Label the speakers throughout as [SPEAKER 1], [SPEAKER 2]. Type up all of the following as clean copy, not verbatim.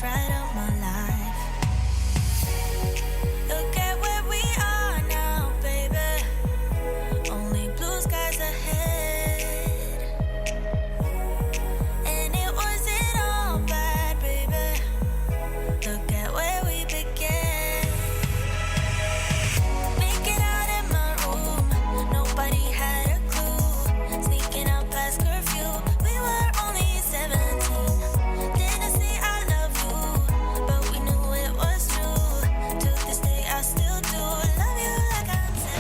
[SPEAKER 1] just right up my life. Look at where we are now, baby. Only blue skies ahead. And it wasn't all bad, baby. Look at where we began. Make it out in my room. Nobody had a clue. Sneaking out past curfew. We were only 17. Didn't say I love you, but we knew it was true. To this day I still do. Love you like I'm
[SPEAKER 2] 17.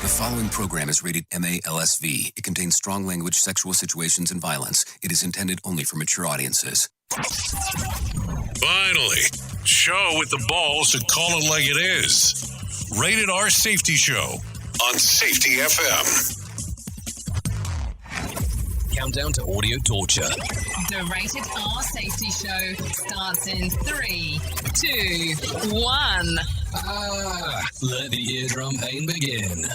[SPEAKER 2] The following program is rated MA-LSV. It contains strong language, sexual situations, and violence. It is intended only for mature audiences.
[SPEAKER 3] Finally, show with the balls to call it like it is. Rated R Safety Show on Safety FM.
[SPEAKER 4] Countdown to audio torture.
[SPEAKER 5] The Rated R Safety Show starts in 3, 2, 1.
[SPEAKER 4] Let the eardrum pain begin.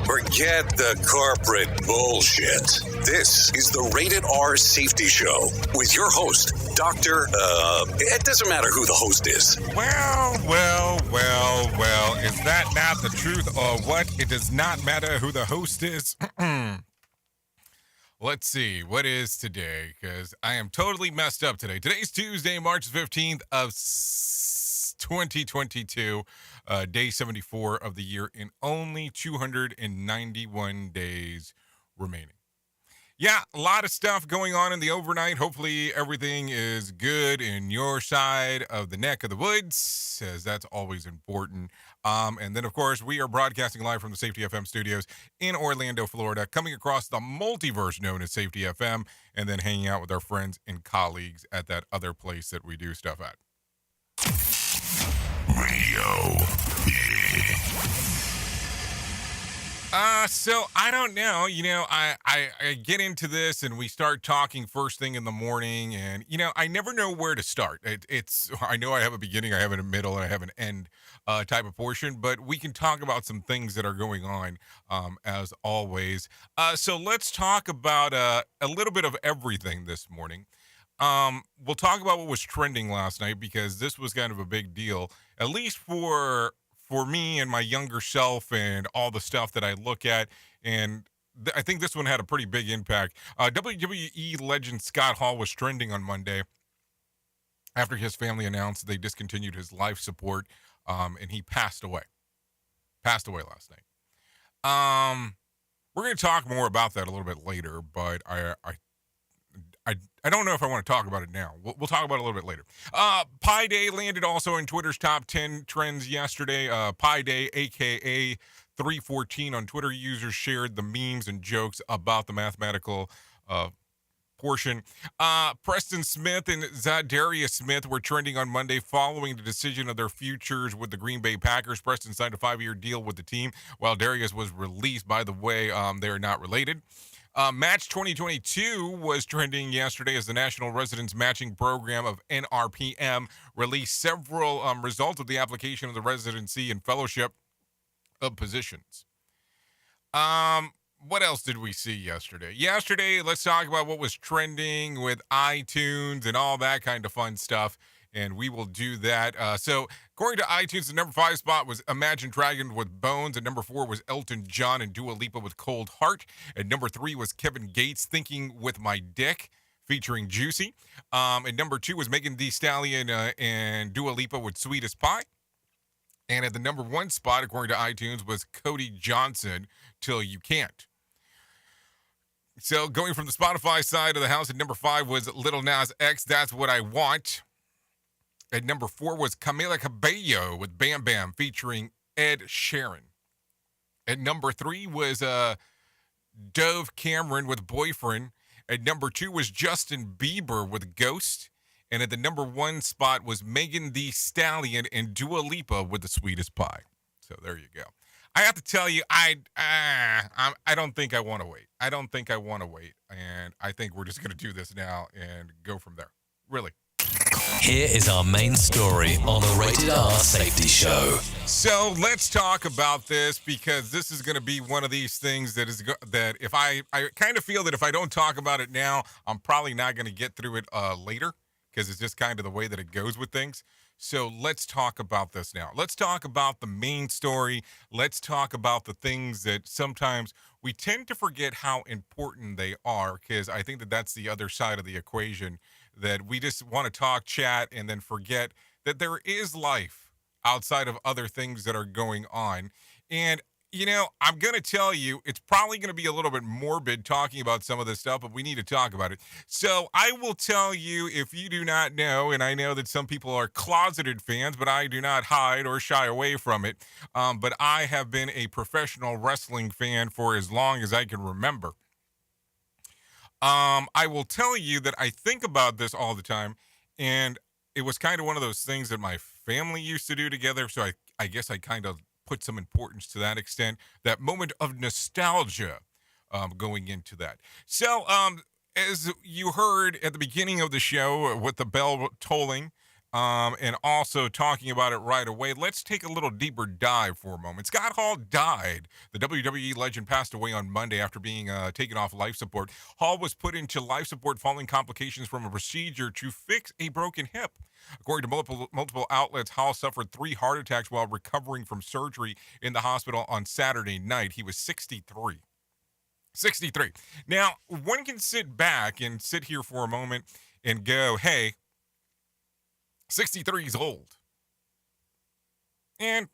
[SPEAKER 3] Forget the corporate bullshit. This is the Rated R Safety Show with your host, Dr. It doesn't matter who the host is.
[SPEAKER 6] Well. Is that not the truth or what? It does not matter who the host is. Let's see. What is today? Because I am totally messed up today. Today's Tuesday, March 15th of 2022. Day 74 of the year and only 291 days remaining. Yeah, a lot of stuff going on in the overnight. Hopefully everything is good in your side of the neck of the woods, as that's always important. And then, of course, we are broadcasting live from the Safety FM studios in Orlando, Florida, coming across the multiverse known as Safety FM, and then hanging out with our friends and colleagues at that other place that we do stuff at.
[SPEAKER 3] Radio.
[SPEAKER 6] So I don't know, I get into this and we start talking first thing in the morning and, I never know where to start. I know I have a beginning, I have a middle, and I have an end type of portion, but we can talk about some things that are going on as always. So let's talk about a little bit of everything this morning. We'll talk about what was trending last night because this was kind of a big deal, at least for me and my younger self and all the stuff that I look at. And I think this one had a pretty big impact. WWE legend Scott Hall was trending on Monday after his family announced they discontinued his life support, and he passed away. Passed away last night. We're going to talk more about that a little bit later, but I don't know if I want to talk about it now. We'll talk about it a little bit later. Pi Day landed also in Twitter's top 10 trends yesterday. Pi Day, a.k.a. 314 on Twitter, users shared the memes and jokes about the mathematical portion. Preston Smith and Zadarius Smith were trending on Monday following the decision of their futures with the Green Bay Packers. Preston signed a 5-year deal with the team, while Darius was released. By the way, they are not related. Match 2022 was trending yesterday as the National Residence Matching Program of NRPM released several results of the application of the residency and fellowship of positions. What else did we see yesterday? Yesterday, let's talk about what was trending with iTunes and all that kind of fun stuff, and we will do that. So, according to iTunes, the number 5 spot was Imagine Dragons with Bones. At number 4 was Elton John and Dua Lipa with Cold Heart. At number 3 was Kevin Gates, Thinking with My Dick, featuring Juicy. At number 2 was Megan Thee Stallion and Dua Lipa with Sweetest Pie. And at the number 1 spot, according to iTunes, was Cody Johnson, Till You Can't. So, going from the Spotify side of the house, at number 5 was Lil Nas X, That's What I Want. At number 4 was Camila Cabello with Bam Bam featuring Ed Sheeran. At number 3 was Dove Cameron with Boyfriend. At number 2 was Justin Bieber with Ghost. And at the number 1 spot was Megan Thee Stallion and Dua Lipa with The Sweetest Pie. So there you go. I have to tell you, I don't think I want to wait. I don't think I want to wait. And I think we're just going to do this now and go from there. Really.
[SPEAKER 4] Here is our main story on the Rated R Safety Show.
[SPEAKER 6] So let's talk about this, because this is going to be one of these things that if I kind of feel that if I don't talk about it now, I'm probably not going to get through it later, because it's just kind of the way that it goes with things. So let's talk about this now. Let's talk about the main story. Let's talk about the things that sometimes we tend to forget how important they are, because I think that that's the other side of the equation, that we just want to talk, chat, and then forget that there is life outside of other things that are going on. And, you know, I'm going to tell you, it's probably going to be a little bit morbid talking about some of this stuff, but we need to talk about it. So I will tell you, if you do not know, and I know that some people are closeted fans, but I do not hide or shy away from it. But I have been a professional wrestling fan for as long as I can remember. I will tell you that I think about this all the time, and it was kind of one of those things that my family used to do together, so I guess I kind of put some importance to that extent, that moment of nostalgia going into that. So, as you heard at the beginning of the show with the bell tolling, and also talking about it right away, let's take a little deeper dive for a moment. Scott Hall died. The WWE legend passed away on Monday after being taken off life support. Hall was put into life support following complications from a procedure to fix a broken hip. According to multiple outlets, Hall suffered 3 heart attacks while recovering from surgery in the hospital on Saturday night. He was 63. 63. Now, one can sit back and sit here for a moment and go, hey, 63 is old. And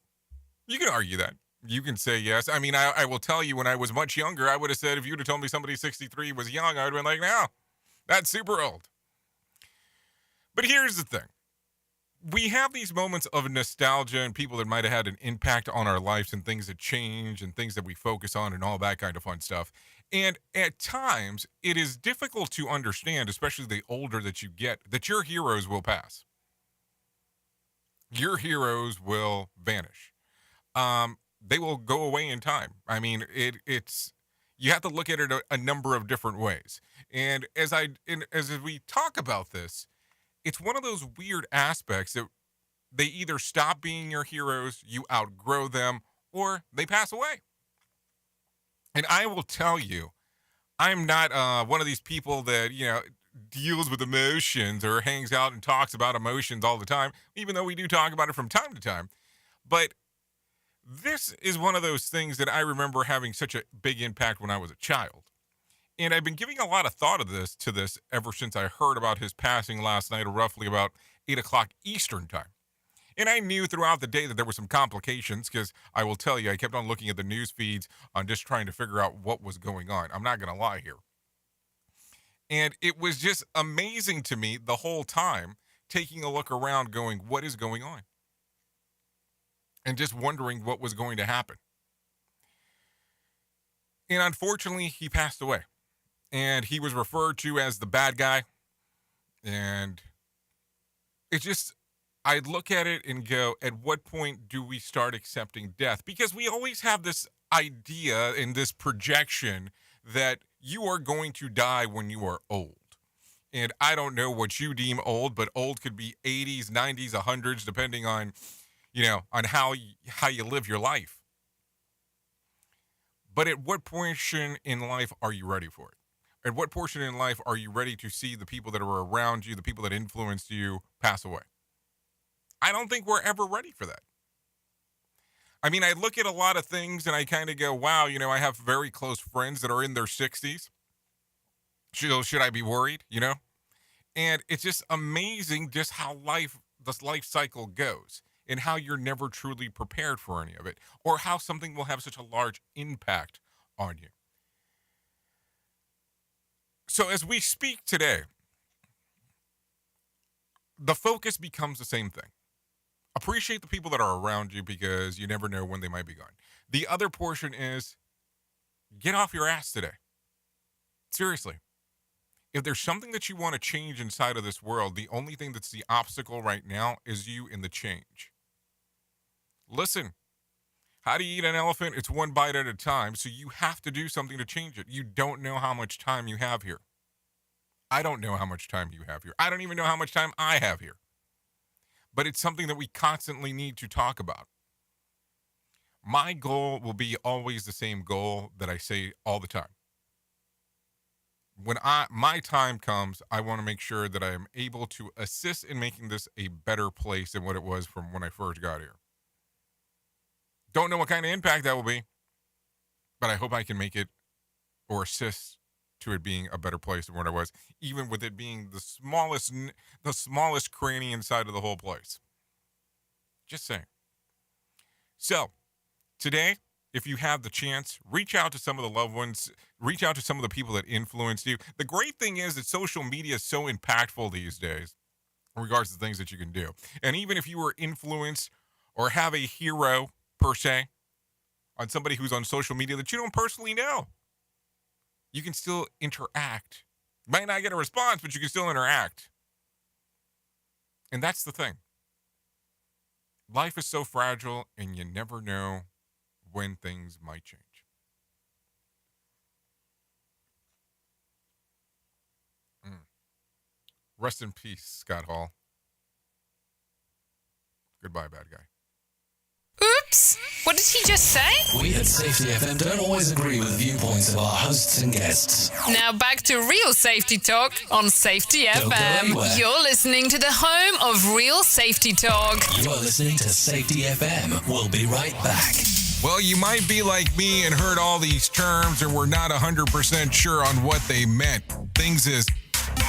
[SPEAKER 6] you can argue that. You can say yes. I mean, I will tell you, when I was much younger, I would have said, if you'd have told me somebody 63 was young, I would have been like, no, that's super old. But here's the thing. We have these moments of nostalgia and people that might have had an impact on our lives and things that change and things that we focus on and all that kind of fun stuff. And at times, it is difficult to understand, especially the older that you get, that your heroes will pass. Your heroes will vanish. They will go away in time. I mean, it's you have to look at it a number of different ways. And as we talk about this, it's one of those weird aspects that they either stop being your heroes, you outgrow them, or they pass away. And I will tell you, I'm not one of these people that, you know, deals with emotions or hangs out and talks about emotions all the time, even though we do talk about it from time to time. But this is one of those things that I remember having such a big impact when I was a child. And I've been giving a lot of thought of this ever since I heard about his passing last night, roughly about 8 o'clock Eastern time. And I knew throughout the day that there were some complications, because I will tell you, I kept on looking at the news feeds on just trying to figure out what was going on. I'm not going to lie here. And it was just amazing to me the whole time, taking a look around going, what is going on? And just wondering what was going to happen. And unfortunately, he passed away. And he was referred to as the bad guy. And it just, I look at it and go, at what point do we start accepting death? Because we always have this idea and this projection that you are going to die when you are old. And I don't know what you deem old, but old could be 80s, 90s, 100s, depending on, you know, on how you live your life. But at what portion in life are you ready for it? At what portion in life are you ready to see the people that are around you, the people that influenced you, pass away? I don't think we're ever ready for that. I mean, I look at a lot of things and I kind of go, wow, you know, I have very close friends that are in their 60s. Should I be worried, you know? And it's just amazing just how this life cycle goes and how you're never truly prepared for any of it, or how something will have such a large impact on you. So as we speak today, the focus becomes the same thing. Appreciate the people that are around you, because you never know when they might be gone. The other portion is get off your ass today. Seriously. If there's something that you want to change inside of this world, the only thing that's the obstacle right now is you in the change. Listen, how do you eat an elephant? It's one bite at a time, so you have to do something to change it. You don't know how much time you have here. I don't know how much time you have here. I don't even know how much time I have here. But it's something that we constantly need to talk about. My goal will be always the same goal that I say all the time. When my time comes, I want to make sure that I am able to assist in making this a better place than what it was from when I first got here. Don't know what kind of impact that will be, but I hope I can make it or assist to it being a better place than what it was, even with it being the smallest cranny inside of the whole place. Just saying. So, today, if you have the chance, reach out to some of the loved ones, reach out to some of the people that influenced you. The great thing is that social media is so impactful these days in regards to things that you can do. And even if you were influenced or have a hero, per se, on somebody who's on social media that you don't personally know, you can still interact. You might not get a response, but you can still interact. And that's the thing. Life is so fragile, and you never know when things might change. Rest in peace, Scott Hall. Goodbye, bad guy.
[SPEAKER 5] Oops! What did he just say?
[SPEAKER 4] We at Safety FM don't always agree with the viewpoints of our hosts and guests.
[SPEAKER 5] Now back to real safety talk on Safety
[SPEAKER 4] Don't go
[SPEAKER 5] FM.
[SPEAKER 4] anywhere.
[SPEAKER 5] You're listening to the home of real safety talk.
[SPEAKER 4] You are listening to Safety FM. We'll be right back.
[SPEAKER 6] Well, you might be like me and heard all these terms and were not 100% sure on what they meant. Things is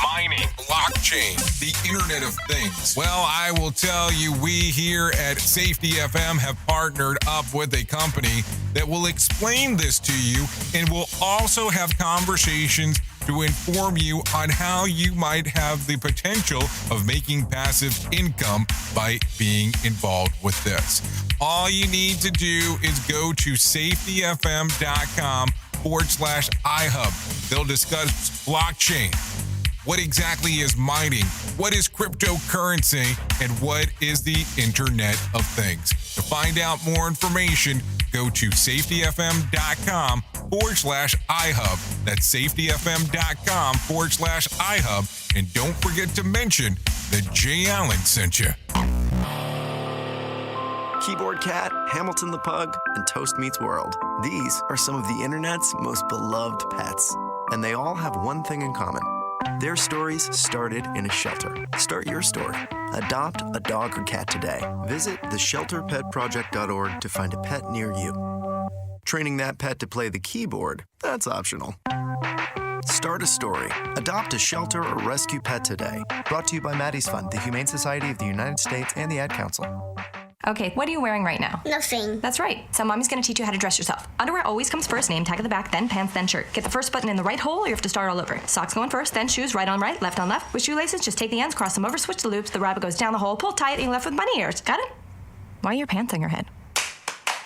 [SPEAKER 6] mining, blockchain, the Internet of Things. Well, I will tell you, we here at Safety FM have partnered up with a company that will explain this to you and will also have conversations to inform you on how you might have the potential of making passive income by being involved with this. All you need to do is go to safetyfm.com/iHub. They'll discuss blockchain. What exactly is mining? What is cryptocurrency? And what is the Internet of Things? To find out more information, go to safetyfm.com/iHub. That's safetyfm.com/iHub. And don't forget to mention that Jay Allen sent you.
[SPEAKER 7] Keyboard Cat, Hamilton the Pug, and Toast Meets World. These are some of the internet's most beloved pets. And they all have one thing in common. Their stories started in a shelter. Start your story. Adopt a dog or cat today. Visit theshelterpetproject.org to find a pet near you. Training that pet to play the keyboard, that's optional. Start a story. Adopt a shelter or rescue pet today. Brought to you by Maddie's Fund, the Humane Society of the United States, and the Ad Council.
[SPEAKER 8] Okay, what are you wearing right now?
[SPEAKER 9] Nothing.
[SPEAKER 8] That's right. So mommy's gonna teach you how to dress yourself. Underwear always comes first, name tag at the back, then pants, then shirt. Get the first button in the right hole or you have to start all over. Socks going first, then shoes, right on right, left on left. With shoelaces, just take the ends, cross them over, switch the loops, the rabbit goes down the hole, pull tight, and you're left with bunny ears. Got it? Why are your pants on your head?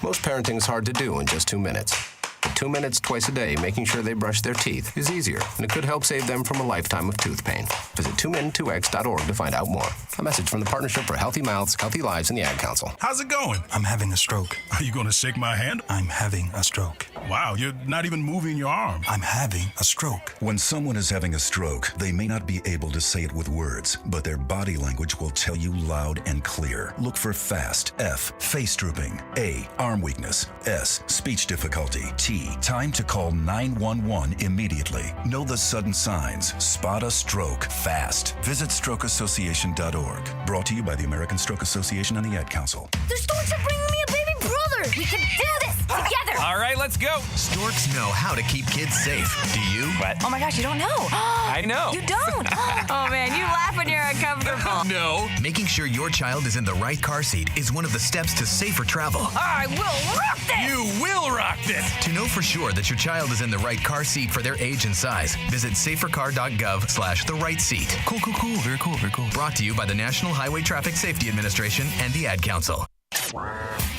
[SPEAKER 10] Most parenting is hard to do in just 2 minutes. But 2 minutes twice a day making sure they brush their teeth is easier, and it could help save them from a lifetime of tooth pain. Visit 2min2x.org to find out more. A message from the Partnership for Healthy Mouths, Healthy Lives, and the Ad Council.
[SPEAKER 11] How's it going? I'm having a stroke. Are you going to shake my hand? I'm having a stroke. Wow, you're not even moving your arm. I'm having a stroke.
[SPEAKER 12] When someone is having a stroke, they may not be able to say it with words, but their body language will tell you loud and clear. Look for FAST. F, face drooping. A, arm weakness. S, speech difficulty. T, time to call 911 immediately. Know the sudden signs. Spot a stroke fast. Visit strokeassociation.org. Brought to you by the American Stroke Association and the Ad Council.
[SPEAKER 9] The storks are bringing me a baby brother. We can do this together.
[SPEAKER 13] All right, let's go. Storks know how to keep kids safe. Do you?
[SPEAKER 8] What? Oh my gosh, you don't know.
[SPEAKER 13] I know.
[SPEAKER 8] You don't. Oh man, you laugh when you're uncomfortable.
[SPEAKER 13] No. Making sure your child is in the right car seat is one of the steps to safer travel.
[SPEAKER 8] I will rock this.
[SPEAKER 13] You will rock this. To know for sure that your child is in the right car seat for their age and size, visit safercar.gov/the-right-seat.
[SPEAKER 11] Cool. Very cool.
[SPEAKER 13] Brought to you by the National Highway Traffic Safety Administration and the Ad Council.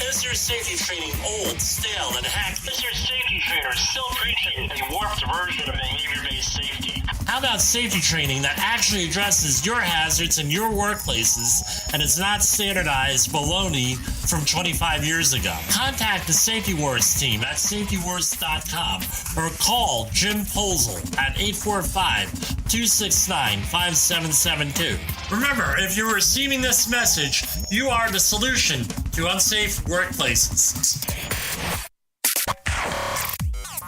[SPEAKER 14] Is your safety training old, stale, and hacked? Is your safety trainer still preaching a warped version of behavior-based safety? How about safety training that actually addresses your hazards in your workplaces and is not standardized baloney from 25 years ago? Contact the Safety Wars team at safetywars.com or call Jim Posel at 845-269-5772. Remember, if you're receiving this message, you are the solution to unsafe workplaces.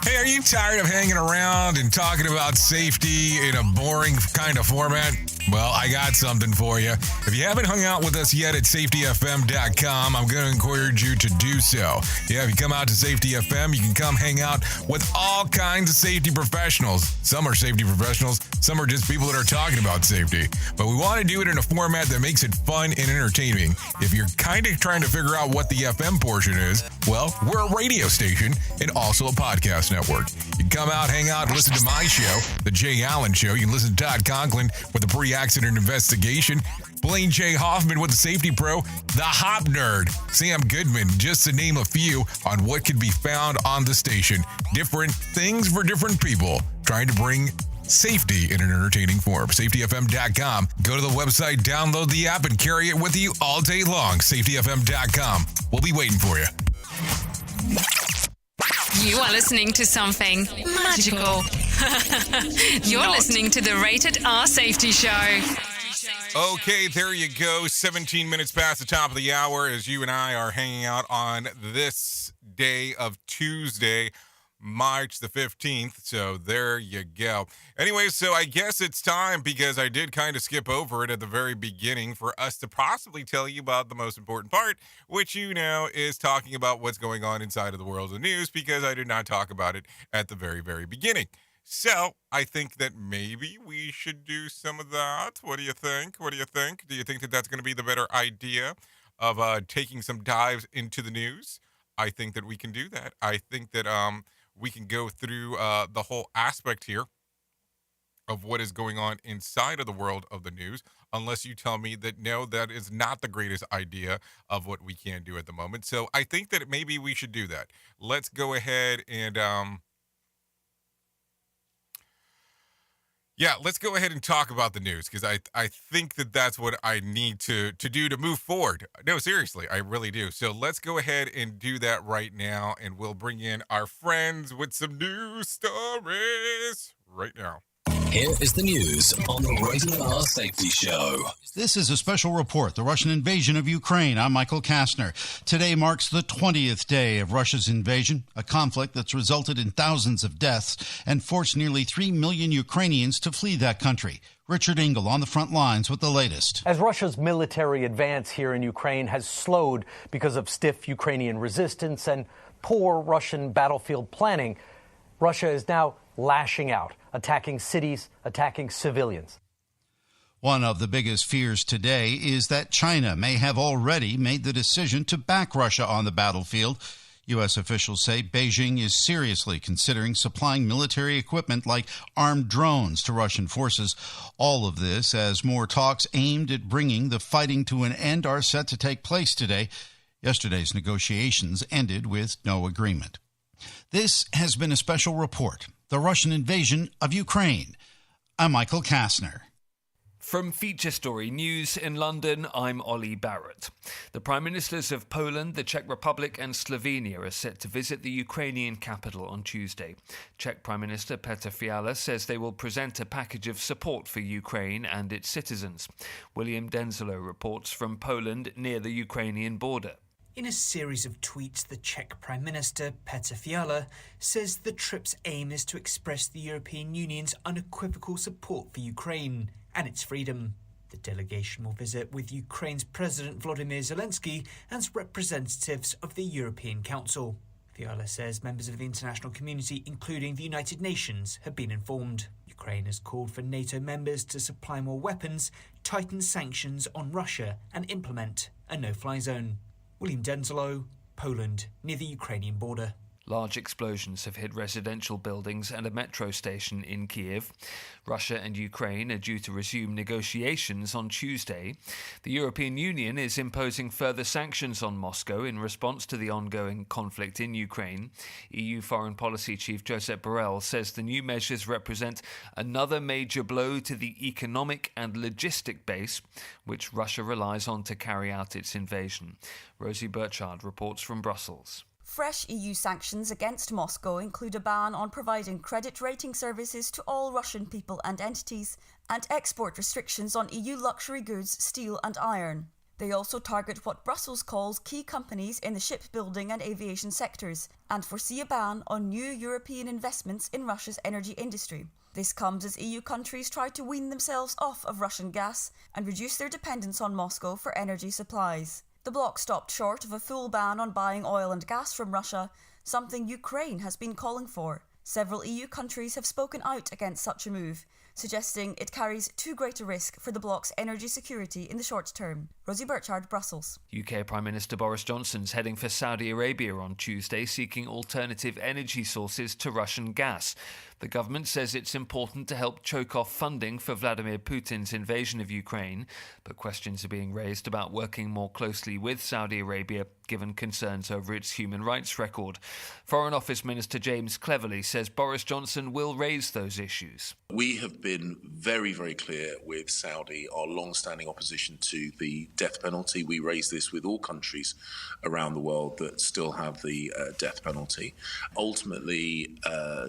[SPEAKER 6] Hey, are you tired of hanging around and talking about safety in a boring kind of format? Well, I got something for you. If you haven't hung out with us yet at safetyfm.com, I'm going to encourage you to do so. Yeah, if you come out to Safety FM, you can come hang out with all kinds of safety professionals. Some are safety professionals, some are just people that are talking about safety. But we want to do it in a format that makes it fun and entertaining. If you're kind of trying to figure out what the FM portion is, well, we're a radio station and also a podcast network. You can come out, hang out, and listen to my show, The Jay Allen Show. You can listen to Todd Conklin with the pre-accident investigation, Blaine J. Hoffman with the Safety Pro, the Hop Nerd, Sam Goodman, just to name a few on what can be found on the station. Different things for different people, trying to bring safety in an entertaining form. SafetyFM.com. Go to the website, download the app, and carry it with you all day long. SafetyFM.com. We'll be waiting for you.
[SPEAKER 5] You are listening to something magical. You're listening to the Rated R Safety Show.
[SPEAKER 6] Okay, there you go. 17 minutes past the top of the hour as you and I are hanging out on this day of Tuesday, March the 15th. So there you go. Anyway, so I guess it's time, because I did kind of skip over it at the very beginning, for us to possibly tell you about the most important part, which you know is talking about what's going on inside of the world of news, because I did not talk about it at the very, very beginning. So I think that maybe we should do some of that. What do you think? What do you think? Do you think that that's going to be the better idea of taking some dives into the news? I think that we can do that. I think that we can go through the whole aspect here of what is going on inside of the world of the news, unless you tell me that no, that is not the greatest idea of what we can do at the moment. So I think that maybe we should do that. Let's go ahead and let's go ahead and talk about the news, because I think that that's what I need to do to move forward. No, seriously, I really do. So let's go ahead and do that right now, and we'll bring in our friends with some news stories right now.
[SPEAKER 4] Here is the news on the Rated R Safety Show.
[SPEAKER 15] This is a special report, the Russian invasion of Ukraine. I'm Michael Kastner. Today marks the 20th day of Russia's invasion, a conflict that's resulted in thousands of deaths and forced nearly 3 million Ukrainians to flee that country. Richard Engel on the front lines with the latest.
[SPEAKER 16] As Russia's military advance here in Ukraine has slowed because of stiff Ukrainian resistance and poor Russian battlefield planning, Russia is now lashing out, attacking cities, attacking civilians.
[SPEAKER 15] One of the biggest fears today is that China may have already made the decision to back Russia on the battlefield. U.S. officials say Beijing is seriously considering supplying military equipment like armed drones to Russian forces. All of this as more talks aimed at bringing the fighting to an end are set to take place today. Yesterday's negotiations ended with no agreement. This has been a special report, the Russian invasion of Ukraine. I'm Michael Kastner.
[SPEAKER 17] From Feature Story News in London, I'm Ollie Barrett. The Prime Ministers of Poland, the Czech Republic and Slovenia are set to visit the Ukrainian capital on Tuesday. Czech Prime Minister Petr Fiala says they will present a package of support for Ukraine and its citizens. William Denzelo reports from Poland near the Ukrainian border.
[SPEAKER 18] In a series of tweets, the Czech Prime Minister, Petr Fiala, says the trip's aim is to express the European Union's unequivocal support for Ukraine and its freedom. The delegation will visit with Ukraine's President Volodymyr Zelensky and representatives of the European Council. Fiala says members of the international community, including the United Nations, have been informed. Ukraine has called for NATO members to supply more weapons, tighten sanctions on Russia and implement a no-fly zone. William Denzelo, Poland, near the Ukrainian border.
[SPEAKER 17] Large explosions have hit residential buildings and a metro station in Kiev. Russia and Ukraine are due to resume negotiations on Tuesday. The European Union is imposing further sanctions on Moscow in response to the ongoing conflict in Ukraine. EU Foreign Policy Chief Josep Borrell says the new measures represent another major blow to the economic and logistic base which Russia relies on to carry out its invasion. Rosie Burchard reports from Brussels.
[SPEAKER 19] Fresh EU sanctions against Moscow include a ban on providing credit rating services to all Russian people and entities, and export restrictions on EU luxury goods, steel and iron. They also target what Brussels calls key companies in the shipbuilding and aviation sectors, and foresee a ban on new European investments in Russia's energy industry. This comes as EU countries try to wean themselves off of Russian gas and reduce their dependence on Moscow for energy supplies. The bloc stopped short of a full ban on buying oil and gas from Russia, something Ukraine has been calling for. Several EU countries have spoken out against such a move, suggesting it carries too great a risk for the bloc's energy security in the short term. Rosie Burchard, Brussels.
[SPEAKER 17] UK Prime Minister Boris Johnson's heading for Saudi Arabia on Tuesday, seeking alternative energy sources to Russian gas. The government says it's important to help choke off funding for Vladimir Putin's invasion of Ukraine, but questions are being raised about working more closely with Saudi Arabia, given concerns over its human rights record. Foreign Office Minister James Cleverly says Boris Johnson will raise those issues.
[SPEAKER 20] We have been very, very clear with Saudi, our long-standing opposition to the death penalty. We raise this with all countries around the world that still have the death penalty. Ultimately,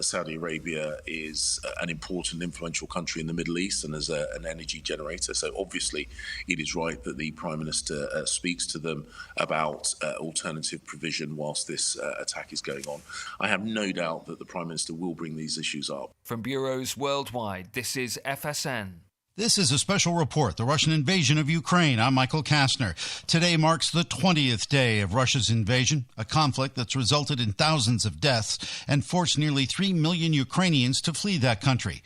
[SPEAKER 20] Saudi Arabia is an important, influential country in the Middle East and as an energy generator. So obviously, it is right that the Prime Minister speaks to them about alternative provision whilst this attack is going on. I have no doubt that the Prime Minister will bring these issues up.
[SPEAKER 17] From bureaus worldwide, this is FSN.
[SPEAKER 15] This is a special report, the Russian invasion of Ukraine. I'm Michael Kastner. Today marks the 20th day of Russia's invasion, a conflict that's resulted in thousands of deaths and forced nearly 3 million Ukrainians to flee that country.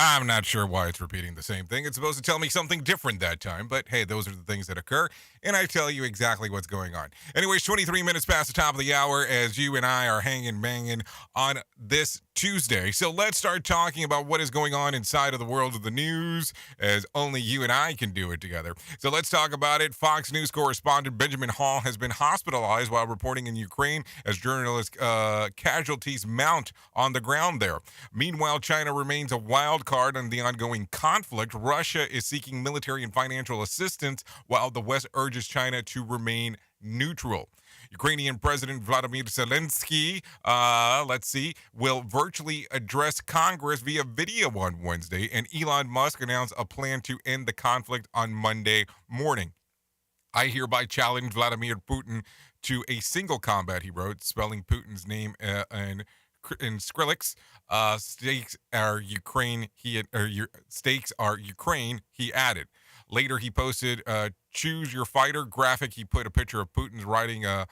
[SPEAKER 6] I'm not sure why it's repeating the same thing. It's supposed to tell me something different that time, but hey, those are the things that occur, and I tell you exactly what's going on. Anyways, 23 minutes past the top of the hour as you and I are hanging banging on this Tuesday. So let's start talking about what is going on inside of the world of the news, as only you and I can do it together. So let's talk about it. Fox News correspondent Benjamin Hall has been hospitalized while reporting in Ukraine as journalist casualties mount on the ground there. Meanwhile, China remains a wild card on the ongoing conflict. Russia is seeking military and financial assistance while the West urges China to remain neutral. Ukrainian President Vladimir Zelensky, will virtually address Congress via video on Wednesday, and Elon Musk announced a plan to end the conflict on Monday morning. I hereby challenge Vladimir Putin to a single combat, he wrote, spelling Putin's name in Skrillex. Stakes are Ukraine. Stakes are Ukraine. He added. Later, he posted "Choose Your Fighter" graphic. He put a picture of Putin's riding a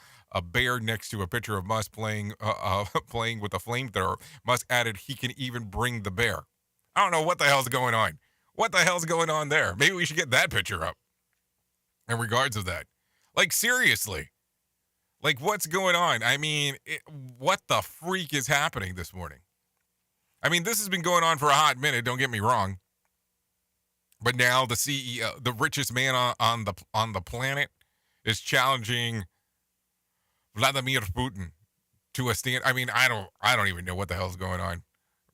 [SPEAKER 6] bear next to a picture of Musk playing with a flamethrower. Musk added, "He can even bring the bear." I don't know what the hell's going on. What the hell's going on there? Maybe we should get that picture up. In regards of that, like seriously, like what's going on? I mean, what the freak is happening this morning? I mean, this has been going on for a hot minute. Don't get me wrong. But now the CEO, the richest man on the planet, is challenging Vladimir Putin to a stand. I mean, I don't even know what the hell's going on.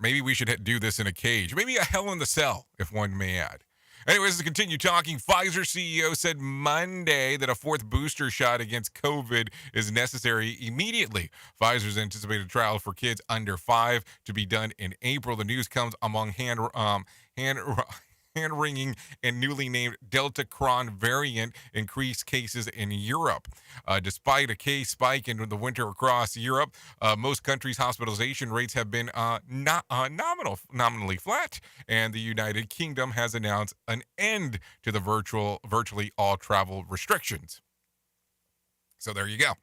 [SPEAKER 6] Maybe we should do this in a cage. Maybe a hell in the cell, if one may add. Anyways, to continue talking, Pfizer CEO said Monday that a fourth booster shot against COVID is necessary immediately. Pfizer's anticipated trial for kids under 5 to be done in April. The news comes among hand-wringing and newly named Delta Cron variant increased cases in Europe. Despite a case spike in the winter across Europe, most countries' hospitalization rates have been nominally flat, and the United Kingdom has announced an end to the virtually all travel restrictions. So there you go.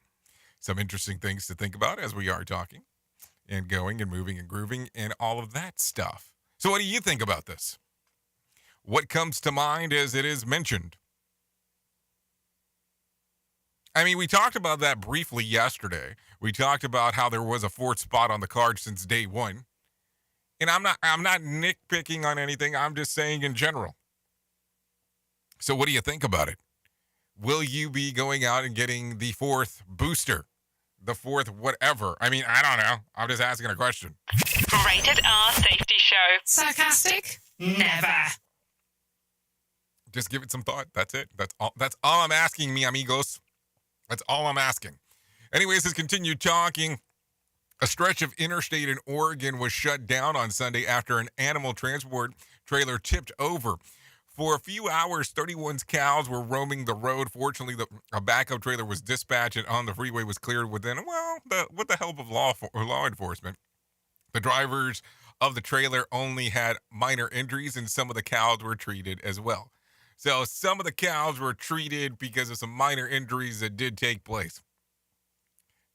[SPEAKER 6] Some interesting things to think about as we are talking and going and moving and grooving and all of that stuff. So what do you think about this? What comes to mind as it is mentioned? I mean, we talked about that briefly yesterday. We talked about how there was a fourth spot on the card since day one. And I'm not nitpicking on anything. I'm just saying in general. So what do you think about it? Will you be going out and getting the fourth booster? The fourth whatever? I mean, I don't know. I'm just asking a question.
[SPEAKER 5] Rated R Safety Show. Sarcastic? Never.
[SPEAKER 6] Just give it some thought. That's it. That's all I'm asking, mi amigos. That's all I'm asking. Anyways, let's continue talking. A stretch of interstate in Oregon was shut down on Sunday after an animal transport trailer tipped over. For a few hours, 31 cows were roaming the road. Fortunately, a backup trailer was dispatched and on the freeway was cleared with the help of law enforcement. The drivers of the trailer only had minor injuries, and some of the cows were treated as well. So some of the cows were treated because of some minor injuries that did take place.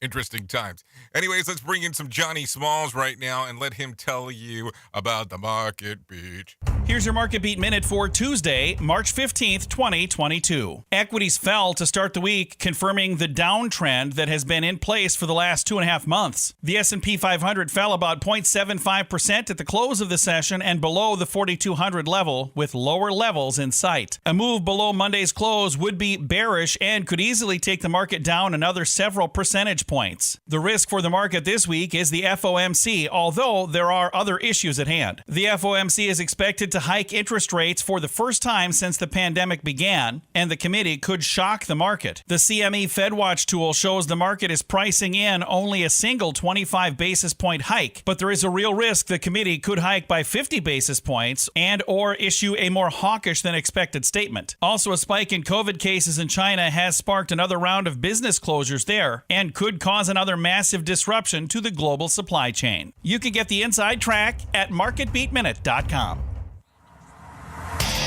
[SPEAKER 6] Interesting times. Anyways, let's bring in some Johnny Smalls right now and let him tell you about the Market Beat.
[SPEAKER 21] Here's your Market Beat Minute for Tuesday, March 15th, 2022. Equities fell to start the week, confirming the downtrend that has been in place for the last 2.5 months. The S&P 500 fell about 0.75% at the close of the session and below the 4,200 level, with lower levels in sight. A move below Monday's close would be bearish and could easily take the market down another several percentage points. The risk for the market this week is the FOMC, although there are other issues at hand. The FOMC is expected to hike interest rates for the first time since the pandemic began, and the committee could shock the market. The CME FedWatch tool shows the market is pricing in only a single 25 basis point hike, but there is a real risk the committee could hike by 50 basis points and or issue a more hawkish than expected statement. Also, a spike in COVID cases in China has sparked another round of business closures there and could cause another massive disruption to the global supply chain. You can get the inside track at marketbeatminute.com.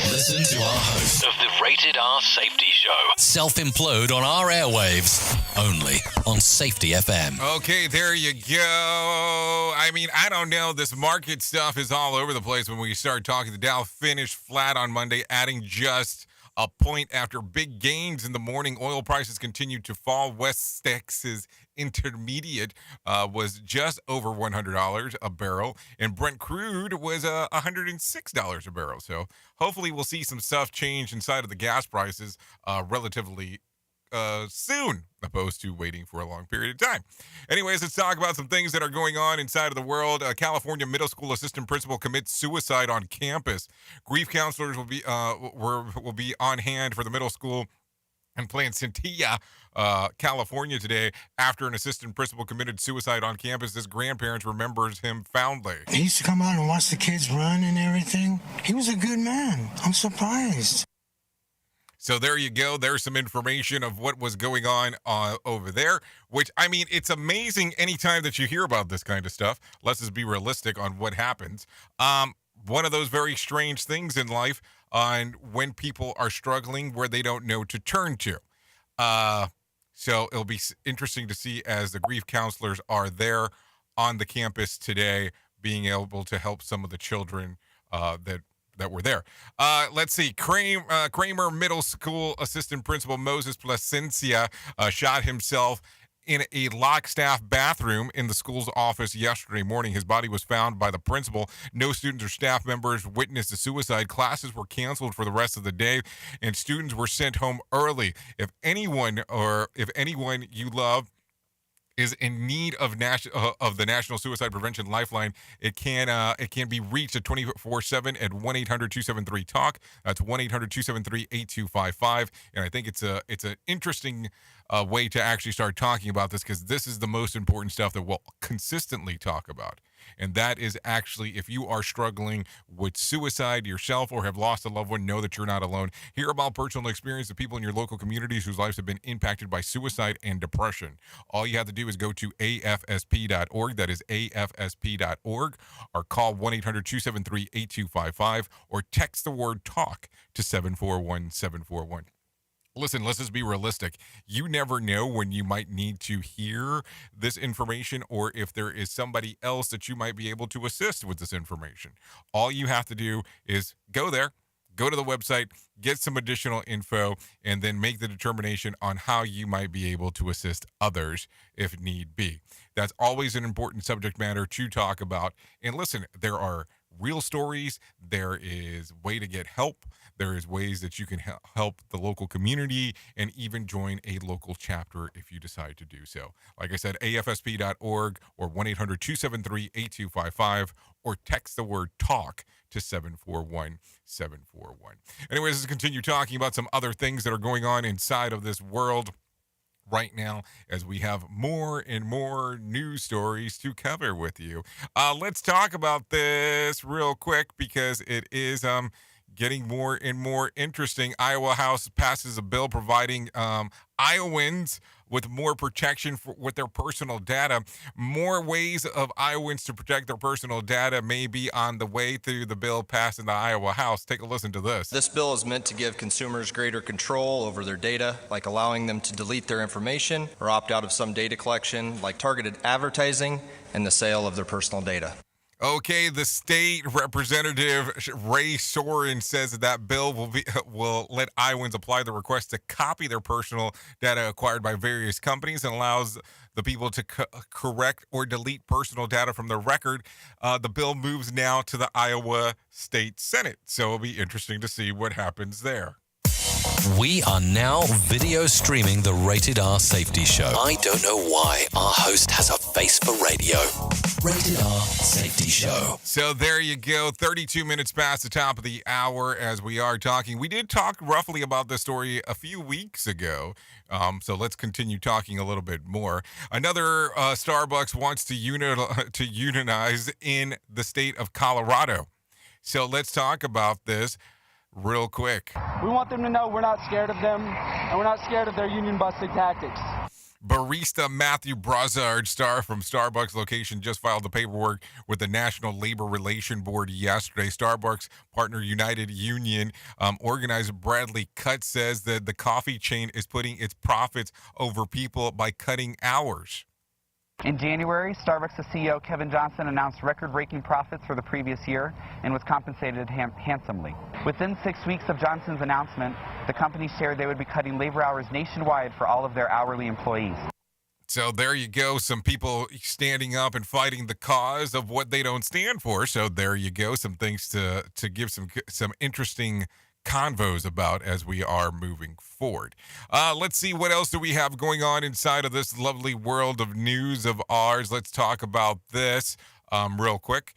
[SPEAKER 4] Listen to our host of the Rated R Safety Show self-implode on our airwaves, only on Safety FM.
[SPEAKER 6] Okay, there you go. I mean, I don't know. This market stuff is all over the place when we start talking. The Dow finished flat on Monday, adding just a point after big gains in the morning. Oil prices continued to fall. West Texas Intermediate was just over $100 a barrel, and Brent crude was $106 a barrel. So hopefully we'll see some stuff change inside of the gas prices relatively soon, opposed to waiting for a long period of time. Anyways, let's talk about some things that are going on inside of the world. California middle school assistant principal commits suicide on campus. Grief counselors will be on hand for the middle school in Placencia, California today after an assistant principal committed suicide on campus. This grandparent remembers him fondly.
[SPEAKER 22] He used to come out and watch the kids run and everything. He was a good man. I'm surprised.
[SPEAKER 6] So there you go. There's some information of what was going on over there, which, I mean, it's amazing anytime that you hear about this kind of stuff. Let's just be realistic on what happens. One of those very strange things in life on when people are struggling where they don't know to turn to. So it'll be interesting to see as the grief counselors are there on the campus today, being able to help some of the children that were there. Let's see. Kramer Middle School Assistant Principal Moses Placencia shot himself in a locked staff bathroom in the school's office yesterday morning. His body was found by the principal. No students or staff members witnessed the suicide. Classes were canceled for the rest of the day, and students were sent home early. If anyone you love is in need of the National Suicide Prevention Lifeline, it can be reached at 24/7 at 1-800-273-TALK. That's 1-800-273-8255. And I think it's an interesting way to actually start talking about this, because this is the most important stuff that we'll consistently talk about. And that is actually, if you are struggling with suicide yourself or have lost a loved one, know that you're not alone. Hear about personal experience of people in your local communities whose lives have been impacted by suicide and depression. All you have to do is go to afsp.org. That is afsp.org. Or call 1-800-273-8255 or text the word TALK to 741-741. Listen, let's just be realistic. You never know when you might need to hear this information or if there is somebody else that you might be able to assist with this information. All you have to do is go there, go to the website, get some additional info, and then make the determination on how you might be able to assist others if need be. That's always an important subject matter to talk about. And listen, there are real stories. There is way to get help. There is ways that you can help the local community and even join a local chapter if you decide to do so. Like I said, afsp.org or 1-800-273-8255 or text the word TALK to 741-741. Anyways, let's continue talking about some other things that are going on inside of this world right now as we have more and more news stories to cover with you. Let's talk about this real quick because it is getting more and more interesting. Iowa House passes a bill providing Iowans with more protection with their personal data. More ways of Iowans to protect their personal data may be on the way through the bill passed in the Iowa House. Take a listen to this.
[SPEAKER 1] This bill is meant to give consumers greater control over their data, like allowing them to delete their information or opt out of some data collection, like targeted advertising and the sale of their personal data.
[SPEAKER 6] Okay, the state representative Ray Soren says that bill will let Iowans apply the request to copy their personal data acquired by various companies and allows the people to correct or delete personal data from their record. The bill moves now to the Iowa State Senate, so it'll be interesting to see what happens there.
[SPEAKER 4] We are now video streaming the Rated R Safety Show. I don't know why our host has a face for radio. Rated R Safety Show.
[SPEAKER 6] So there you go, 32 minutes past the top of the hour as we are talking. We did talk roughly about this story a few weeks ago, so let's continue talking a little bit more. Another Starbucks wants to unionize in the state of Colorado. So let's talk about this real quick.
[SPEAKER 2] We want them to know we're not scared of them, and we're not scared of their union-busting tactics.
[SPEAKER 6] Barista Matthew Brazard, star from Starbucks location, just filed the paperwork with the National Labor Relations Board yesterday. Starbucks Partner United Union organizer Bradley Cutt says that the coffee chain is putting its profits over people by cutting hours.
[SPEAKER 23] In January, Starbucks' CEO Kevin Johnson announced record-breaking profits for the previous year and was compensated handsomely. Within 6 weeks of Johnson's announcement, the company shared they would be cutting labor hours nationwide for all of their hourly employees.
[SPEAKER 6] So there you go, some people standing up and fighting the cause of what they don't stand for. So there you go, some things to give some interesting convos about as we are moving forward. Let's see, what else do we have going on inside of this lovely world of news of ours? Let's talk about this real quick.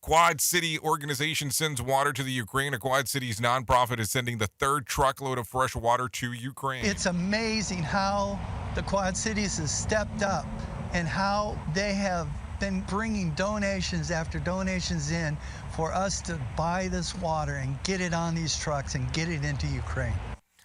[SPEAKER 6] Quad City organization sends water to the Ukraine. A Quad Cities nonprofit is sending the third truckload of fresh water to Ukraine.
[SPEAKER 24] It's amazing how the Quad Cities has stepped up and how they have been bringing donations after donations in for us to buy this water and get it on these trucks and get it into Ukraine.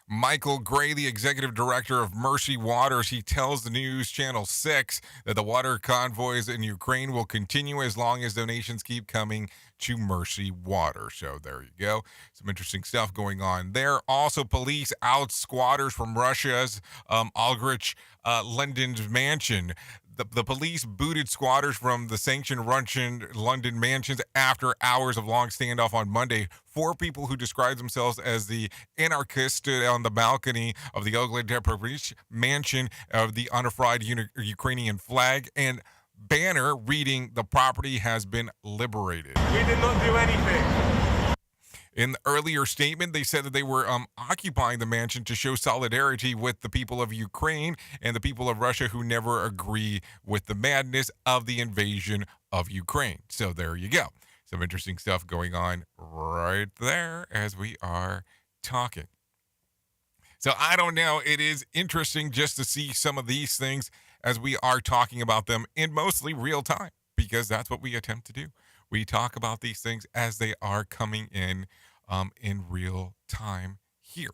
[SPEAKER 6] Michael Gray, the executive director of Mercy Waters, he tells the news channel 6 that the water convoys in Ukraine will continue as long as donations keep coming to Mercy Water. So there you go. Some interesting stuff going on there. Also, police out squatters from Russia's Aldrich London's mansion. The police booted squatters from the sanctioned Russian London mansions after hours of long standoff on Monday. 4 people who described themselves as the anarchists stood on the balcony of the Ogledeprovich mansion of the unfried Ukrainian flag and banner reading, "The property has been liberated."
[SPEAKER 25] We did not do anything.
[SPEAKER 6] In the earlier statement, they said that they were occupying the mansion to show solidarity with the people of Ukraine and the people of Russia who never agree with the madness of the invasion of Ukraine. So there you go. Some interesting stuff going on right there as we are talking. So I don't know. It is interesting just to see some of these things as we are talking about them in mostly real time, because that's what we attempt to do. We talk about these things as they are coming in real time here.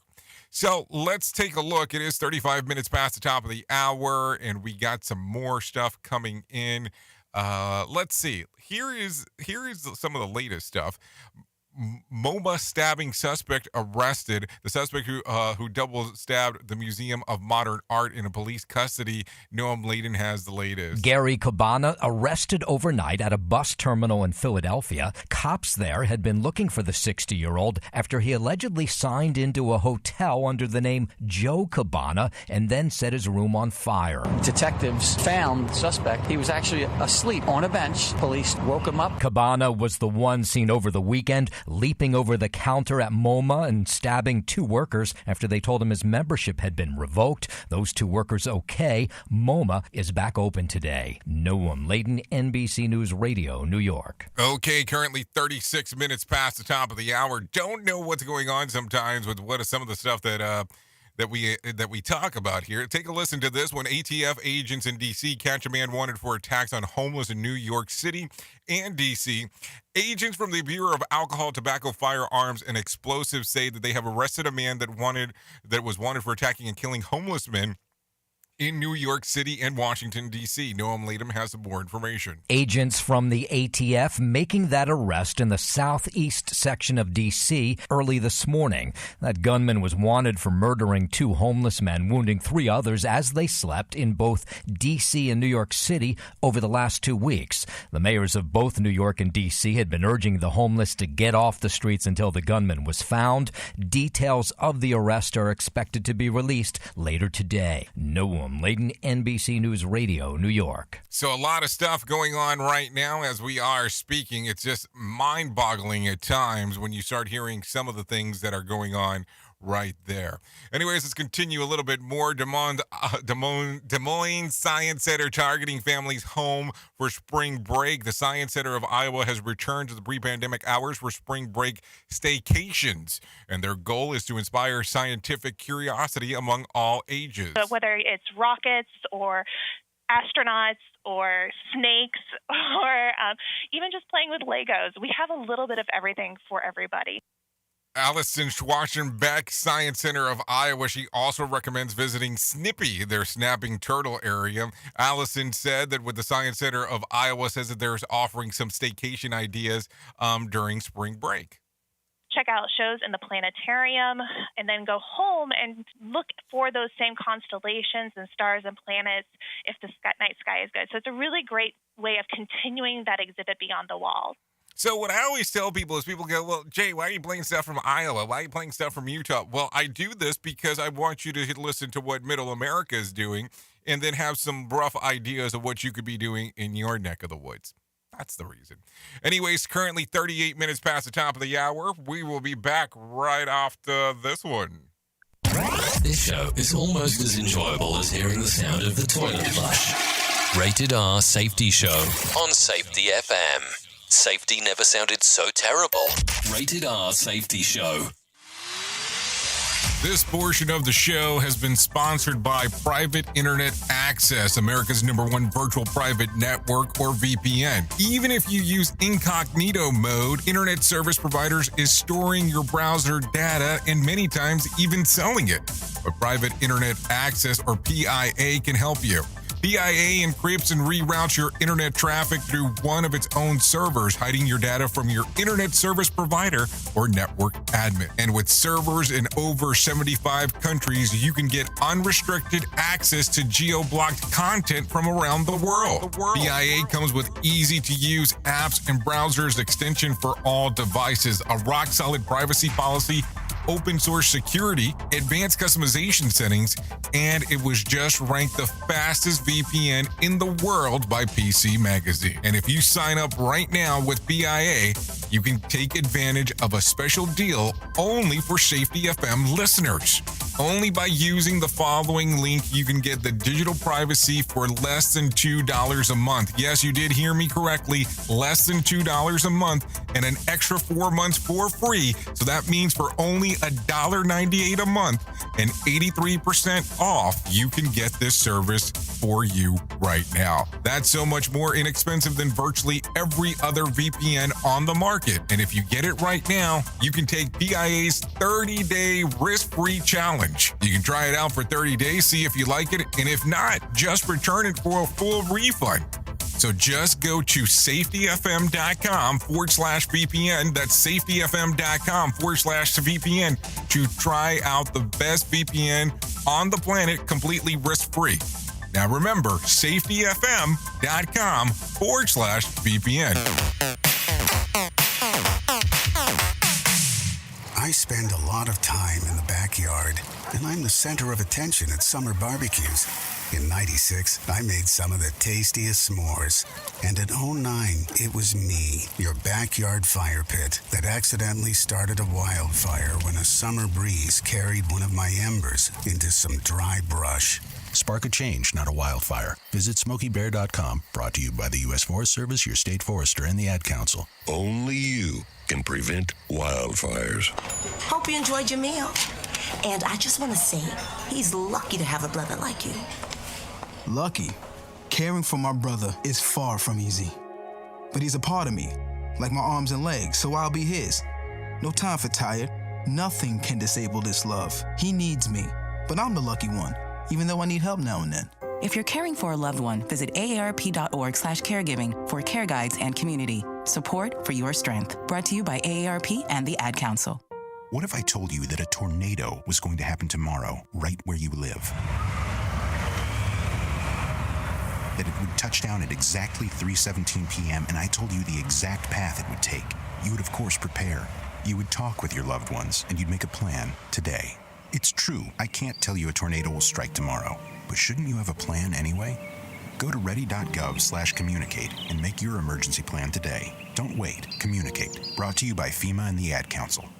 [SPEAKER 6] So let's take a look. It is 35 minutes past the top of the hour, and we got some more stuff coming in. Let's see. Here is some of the latest stuff. Moma stabbing suspect arrested. The suspect who double stabbed the Museum of Modern Art in a police custody. Noam Layden has the latest.
[SPEAKER 3] Gary Cabana arrested overnight at a bus terminal in Philadelphia. Cops there had been looking for the 60-year-old after he allegedly signed into a hotel under the name Joe Cabana and then set his room on fire.
[SPEAKER 7] Detectives found the suspect. He was actually asleep on a bench. Police woke him up.
[SPEAKER 3] Cabana was the one seen over the weekend leaping over the counter at Moma and stabbing 2 workers after they told him his membership had been revoked. Those 2 workers okay. Moma is back open today. Noam Layden, NBC News Radio, New York.
[SPEAKER 6] Okay, currently 36 minutes past the top of the hour. Don't know what's going on sometimes with what is some of the stuff that we talk about here. Take a listen to this. When ATF agents in D.C. catch a man wanted for attacks on homeless in New York City and D.C., agents from the Bureau of Alcohol, Tobacco, Firearms, and Explosives say that they have arrested a man that was wanted for attacking and killing homeless men in New York City and Washington, D.C. Noam Layden has some more information.
[SPEAKER 3] Agents from the ATF making that arrest in the southeast section of D.C. early this morning. That gunman was wanted for murdering 2 homeless men, wounding 3 others as they slept in both D.C. and New York City over the last 2 weeks. The mayors of both New York and D.C. had been urging the homeless to get off the streets until the gunman was found. Details of the arrest are expected to be released later today. Noam Layden, NBC News Radio, New York.
[SPEAKER 6] So a lot of stuff going on right now as we are speaking. It's just mind-boggling at times when you start hearing some of the things that are going on right there. Anyways, let's continue a little bit more. Des Moines Science Center targeting families home for spring break. The Science Center of Iowa has returned to the pre-pandemic hours for spring break staycations, and their goal is to inspire scientific curiosity among all ages.
[SPEAKER 10] So whether it's rockets or astronauts or snakes or even just playing with Legos, we have a little bit of everything for everybody.
[SPEAKER 6] Allison Schwarzenbeck, Science Center of Iowa. She also recommends visiting Snippy, their snapping turtle area. Allison said that with the Science Center of Iowa says that they're offering some staycation ideas during spring break.
[SPEAKER 10] Check out shows in the planetarium and then go home and look for those same constellations and stars and planets if the night sky is good. So it's a really great way of continuing that exhibit beyond the walls.
[SPEAKER 6] So what I always tell people is people go, well, Jay, why are you playing stuff from Iowa? Why are you playing stuff from Utah? Well, I do this because I want you to listen to what Middle America is doing and then have some rough ideas of what you could be doing in your neck of the woods. That's the reason. Anyways, currently 38 minutes past the top of the hour. We will be back right after this one.
[SPEAKER 4] This show is almost as enjoyable as hearing the sound of the toilet flush. Rated R Safety Show on Safety FM. Safety never sounded so terrible. Rated R Safety Show.
[SPEAKER 6] This portion of the show has been sponsored by Private Internet Access, America's #1 virtual private network, or VPN. Even if you use incognito mode, internet service providers is storing your browser data and many times even selling it. But Private Internet Access, or PIA, can help you. PIA encrypts and reroutes your internet traffic through one of its own servers, hiding your data from your internet service provider or network admin. And with servers in over 75 countries, you can get unrestricted access to geo-blocked content from around the world. PIA comes with easy-to-use apps and browsers extension for all devices, a rock-solid privacy policy, open source security, advanced customization settings, and it was just ranked the fastest VPN in the world by PC Magazine. And if you sign up right now with PIA, you can take advantage of a special deal only for Safety FM listeners. Only by using the following link, you can get the digital privacy for less than $2 a month. Yes, you did hear me correctly, less than $2 a month, and an extra 4 months for free. So that means for only $1.98 a month and 83% off, you can get this service for you right now. That's so much more inexpensive than virtually every other VPN on the market. And if you get it right now, you can take PIA's 30-day risk-free challenge. You can try it out for 30 days, see if you like it, and if not, just return it for a full refund. So just go to safetyfm.com/VPN. That's safetyfm.com/VPN to try out the best VPN on the planet completely risk-free. Now remember, safetyfm.com/VPN.
[SPEAKER 8] I spend a lot of time in the backyard, and I'm the center of attention at summer barbecues. In '96, I made some of the tastiest s'mores. And in '09, it was me, your backyard fire pit, that accidentally started a wildfire when a summer breeze carried one of my embers into some dry brush.
[SPEAKER 9] Spark a change, not a wildfire. Visit SmokeyBear.com. Brought to you by the U.S. Forest Service, your state forester, and the Ad Council.
[SPEAKER 11] Only you can prevent wildfires.
[SPEAKER 12] Hope you enjoyed your meal. And I just want to say, he's lucky to have a brother like you.
[SPEAKER 25] Lucky? Caring for my brother is far from easy. But he's a part of me, like my arms and legs, so I'll be his. No time for tired. Nothing can disable this love. He needs me, but I'm the lucky one, even though I need help now and then.
[SPEAKER 26] If you're caring for a loved one, visit aarp.org/caregiving for care guides and community. Support for your strength. Brought to you by AARP and the Ad Council.
[SPEAKER 9] What if I told you that a tornado was going to happen tomorrow, right where you live? That it would touch down at exactly 3:17 p.m., and I told you the exact path it would take. You would, of course, prepare. You would talk with your loved ones, and you'd make a plan today. It's true, I can't tell you a tornado will strike tomorrow, but shouldn't you have a plan anyway? Go to ready.gov/communicate and make your emergency plan today. Don't wait. Communicate. Brought to you by FEMA and the Ad Council.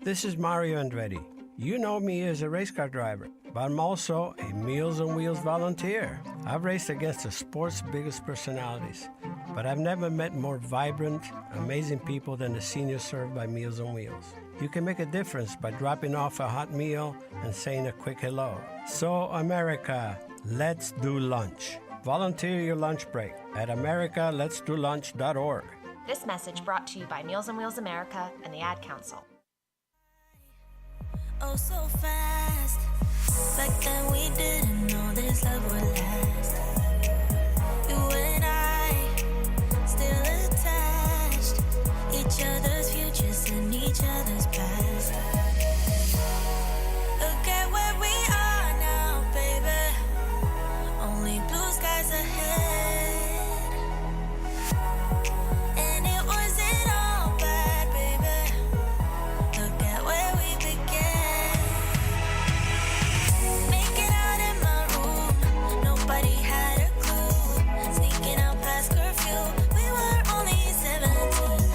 [SPEAKER 27] This is Mario Andretti. You know me as a race car driver, but I'm also a Meals on Wheels volunteer. I've raced against the sport's biggest personalities, but I've never met more vibrant, amazing people than the seniors served by Meals on Wheels. You can make a difference by dropping off a hot meal and saying a quick hello. So, America, let's do lunch. Volunteer your lunch break at americaletsdolunch.org.
[SPEAKER 28] This message brought to you by Meals on Wheels America and the Ad Council.
[SPEAKER 29] Oh, so fast. Back then we didn't know this love would last. You and I, still attached. Each other's futures and each other's past. Look at where we are now, baby. Only blue skies ahead. And it wasn't all bad, baby. Look at where we began. Nobody had a clue. Sneaking out past curfew. We were only 17.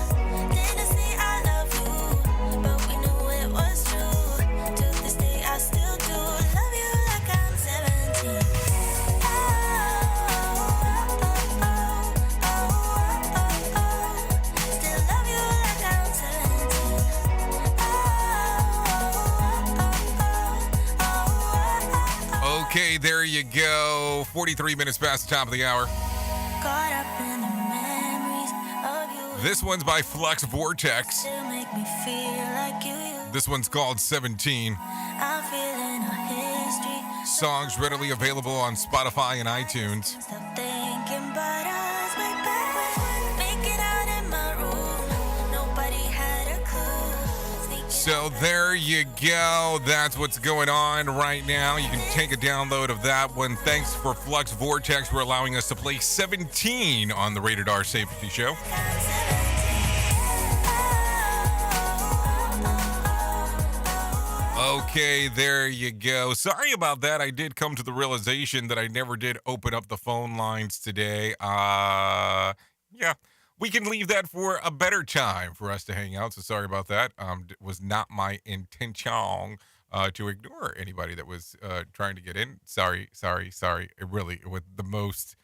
[SPEAKER 29] Didn't say I love you, but we knew it was true. To this day I still do. Love you like I'm 17. Still love you like I'm 17.
[SPEAKER 6] Okay, there you go. 43 minutes past the top of the hour.
[SPEAKER 29] Caught up in the memories of you.
[SPEAKER 6] This one's by Flux Vortex.
[SPEAKER 29] Still make me feel like you.
[SPEAKER 6] This one's called 17.
[SPEAKER 29] I'm feeling our history.
[SPEAKER 6] Songs readily available on Spotify and iTunes.
[SPEAKER 29] Stop thinking about us way back when. Making out in my room. Nobody had a clue.
[SPEAKER 6] So there you go. That's what's going on right now. You can take a download of that one. Thanks for Flux Vortex for allowing us to play 17 on the Rated R Safety Show. Okay, there you go. Sorry about that. I did come to the realization that I never did open up the phone lines today. Yeah, we can leave that for a better time for us to hang out. So sorry about that. It was not my intention to ignore anybody that was trying to get in. Sorry. It really, with the most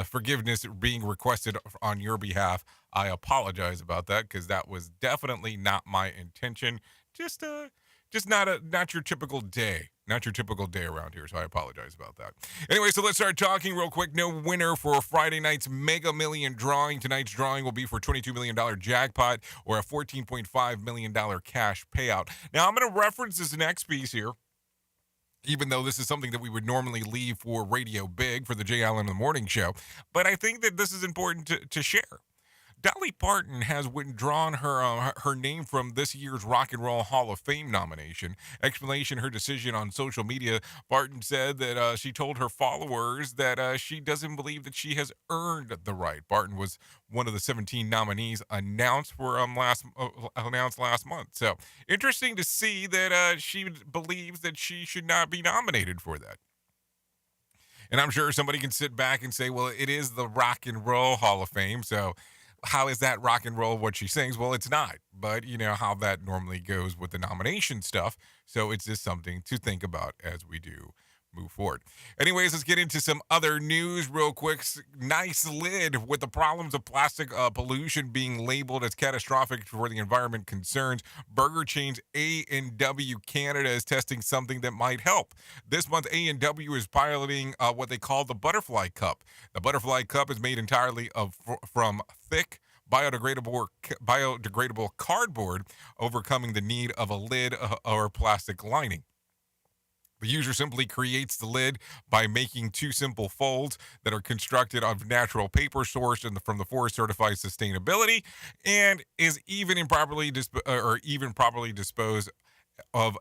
[SPEAKER 6] forgiveness being requested on your behalf, I apologize about that because that was definitely not my intention. Just not your typical day. Not your typical day around here, so I apologize about that. Anyway, so let's start talking real quick. No winner for Friday night's Mega Million drawing. Tonight's drawing will be for $22 million jackpot or a $14.5 million cash payout. Now, I'm going to reference this next piece here even though this is something that we would normally leave for Radio Big for the Jay Allen in the Morning Show. But I think that this is important to share. Dolly Parton has withdrawn her name from this year's Rock and Roll Hall of Fame nomination. Explanation her decision on social media. Parton said that she told her followers that she doesn't believe that she has earned the right. Parton was one of the 17 nominees announced last month. So interesting to see that she believes that she should not be nominated for that. And I'm sure somebody can sit back and say, well, it is the Rock and Roll Hall of Fame, so how is that rock and roll what she sings? Well, it's not, but you know how that normally goes with the nomination stuff. So it's just something to think about as we do move forward. Anyways, let's get into some other news real quick. Nice lid with the problems of plastic pollution being labeled as catastrophic for the environment concerns. Burger chains A&W Canada is testing something that might help. This month, A&W is piloting what they call the Butterfly Cup. The Butterfly Cup is made entirely from thick biodegradable cardboard, overcoming the need of a lid or plastic lining. The user simply creates the lid by making two simple folds that are constructed of natural paper sourced from the Forest Certified Sustainability and is even properly disposed of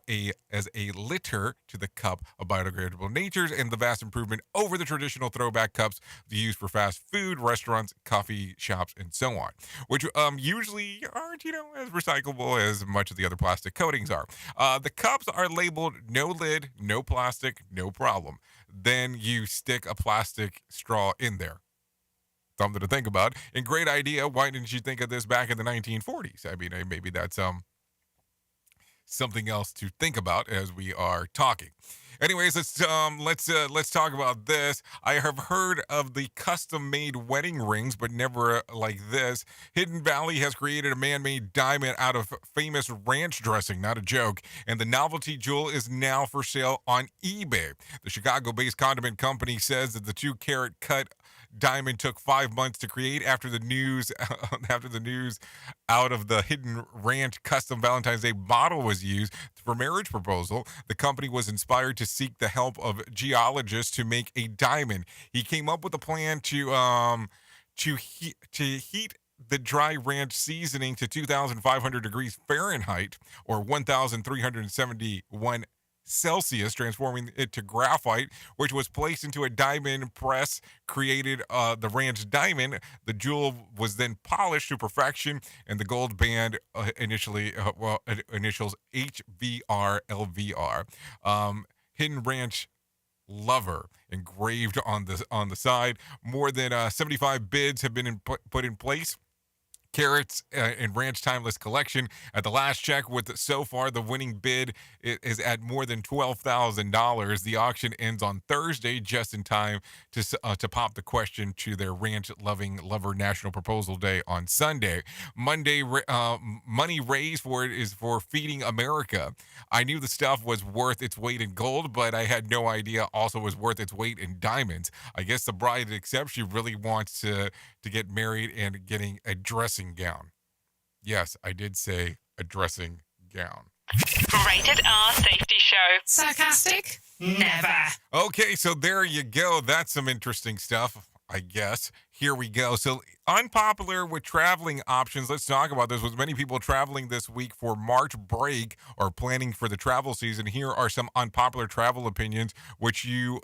[SPEAKER 6] as a litter to the cup of biodegradable natures, and the vast improvement over the traditional throwback cups used for fast food, restaurants, coffee shops, and so on, which usually aren't, as recyclable as much of the other plastic coatings are. The cups are labeled no lid, no plastic, no problem. Then you stick a plastic straw in there. Something to think about. And great idea. Why didn't you think of this back in the 1940s? I mean, maybe that's something else to think about as we are talking. Anyways, let's talk about this. I have heard of the custom-made wedding rings, but never like this. Hidden Valley has created a man-made diamond out of famous ranch dressing, not a joke, and the novelty jewel is now for sale on eBay. The Chicago-based condiment company says that the 2-carat cut diamond took 5 months to create after the news out of the Hidden Ranch custom Valentine's Day bottle was used for marriage proposal. The company was inspired to seek the help of geologists to make a diamond. He came up with a plan to heat the dry ranch seasoning to 2,500 degrees Fahrenheit or 1,371 Celsius, transforming it to graphite, which was placed into a diamond press, created the ranch diamond. The jewel was then polished to perfection, and the gold band initials HVR LVR. Hidden Ranch Lover engraved on the side. More than 75 bids have been put in place. Carrots and Ranch Timeless Collection. At the last check, with so far the winning bid is at more than $12,000. The auction ends on Thursday, just in time to pop the question to their ranch-loving lover National Proposal Day on Sunday. Monday, money raised for it is for Feeding America. I knew the stuff was worth its weight in gold, but I had no idea also was worth its weight in diamonds. I guess the bride accepts she really wants to get married and getting a dressing gown. Yes, I did say a dressing gown.
[SPEAKER 5] Rated R Safety Show. Sarcastic? Never.
[SPEAKER 6] Okay, so there you go. That's some interesting stuff, I guess. Here we go. So unpopular with traveling options. Let's talk about this. With many people traveling this week for March break or planning for the travel season, here are some unpopular travel opinions which you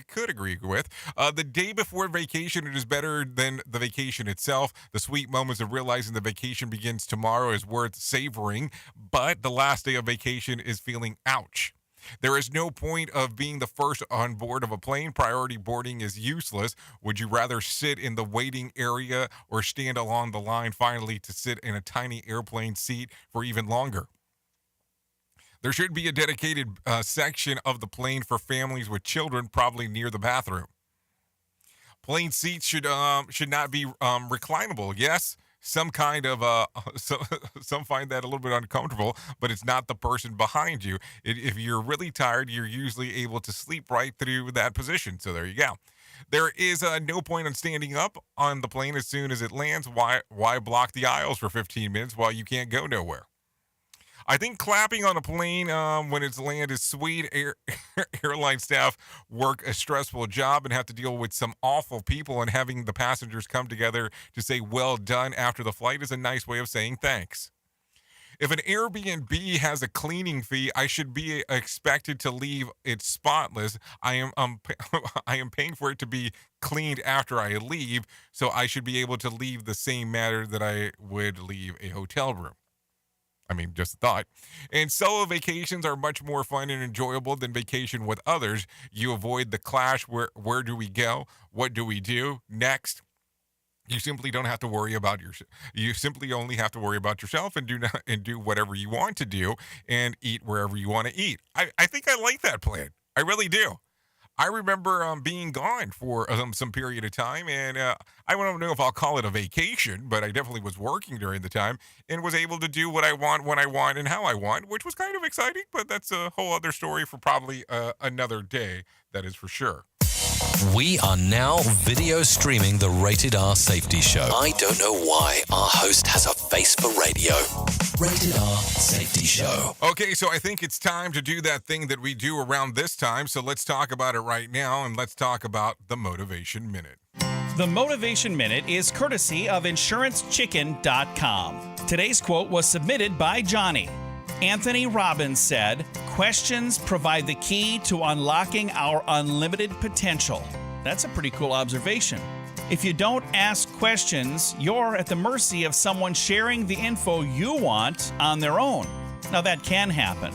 [SPEAKER 6] could agree with. The day before vacation, it is better than the vacation itself. The sweet moments of realizing the vacation begins tomorrow is worth savoring, but the last day of vacation is feeling ouch. There is no point of being the first on board of a plane. Priority boarding is useless. Would you rather sit in the waiting area or stand along the line finally to sit in a tiny airplane seat for even longer? There should be a dedicated section of the plane for families with children, probably near the bathroom. Plane seats should not be reclinable. Yes, some find that a little bit uncomfortable, but it's not the person behind you. If you're really tired, you're usually able to sleep right through that position. So there you go. There is no point in standing up on the plane as soon as it lands. Why block the aisles for 15 minutes while you can't go nowhere? I think clapping on a plane when it's land is sweet. Airline staff work a stressful job and have to deal with some awful people, and having the passengers come together to say well done after the flight is a nice way of saying thanks. If an Airbnb has a cleaning fee, I should be expected to leave it spotless. I am paying for it to be cleaned after I leave, so I should be able to leave the same manner that I would leave a hotel room. I mean, just a thought. And solo vacations are much more fun and enjoyable than vacation with others. You avoid the clash. Where do we go? What do we do next? You simply don't have to worry about you simply only have to worry about yourself and do whatever you want to do and eat wherever you want to eat. I think I like that plan. I really do. I remember being gone for some period of time, and I don't know if I'll call it a vacation, but I definitely was working during the time and was able to do what I want, when I want, and how I want, which was kind of exciting, but that's a whole other story for probably another day, that is for sure.
[SPEAKER 4] We are now video streaming the Rated R Safety Show. I don't know why our host has a face for radio. Rated R Safety Show.
[SPEAKER 6] Okay, so I think it's time to do that thing that we do around this time, so let's talk about it right now, and let's talk about the Motivation Minute.
[SPEAKER 13] The Motivation Minute is courtesy of InsuranceChicken.com. Today's quote was submitted by Johnny. Anthony Robbins said, "Questions provide the key to unlocking our unlimited potential." That's a pretty cool observation. If you don't ask questions, you're at the mercy of someone sharing the info you want on their own. Now, that can happen.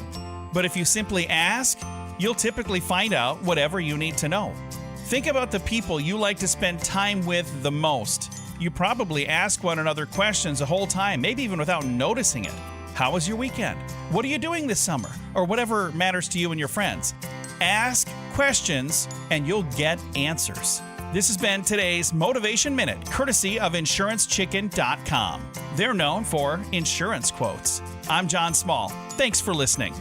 [SPEAKER 13] But if you simply ask, you'll typically find out whatever you need to know. Think about the people you like to spend time with the most. You probably ask one another questions the whole time, maybe even without noticing it. How was your weekend? What are you doing this summer? Or whatever matters to you and your friends. Ask questions and you'll get answers. This has been today's Motivation Minute, courtesy of InsuranceChicken.com. They're known for insurance quotes. I'm John Small. Thanks for listening.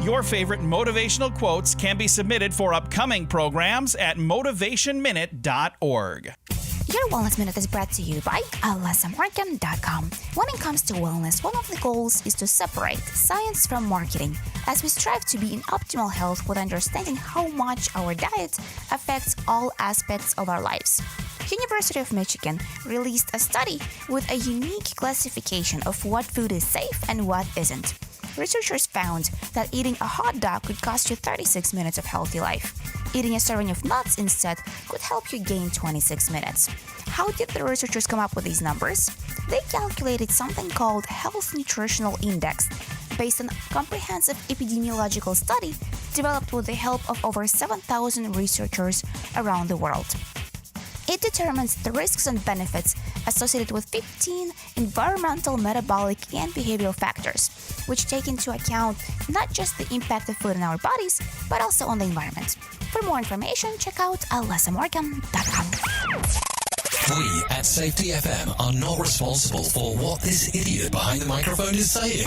[SPEAKER 13] Your favorite motivational quotes can be submitted for upcoming programs at motivationminute.org.
[SPEAKER 14] Your Wellness Minute is brought to you by alasamorgan.com. When it comes to wellness, one of the goals is to separate science from marketing, as we strive to be in optimal health with understanding how much our diet affects all aspects of our lives. University of Michigan released a study with a unique classification of what food is safe and what isn't. Researchers found that eating a hot dog could cost you 36 minutes of healthy life. Eating a serving of nuts instead could help you gain 26 minutes. How did the researchers come up with these numbers? They calculated something called Health Nutritional Index, based on a comprehensive epidemiological study developed with the help of over 7,000 researchers around the world. It determines the risks and benefits associated with 15 environmental, metabolic, and behavioral factors, which take into account not just the impact of food on our bodies, but also on the environment. For more information, check out alasamorgan.com.
[SPEAKER 4] We at Safety FM are not responsible for what this idiot behind the microphone is saying.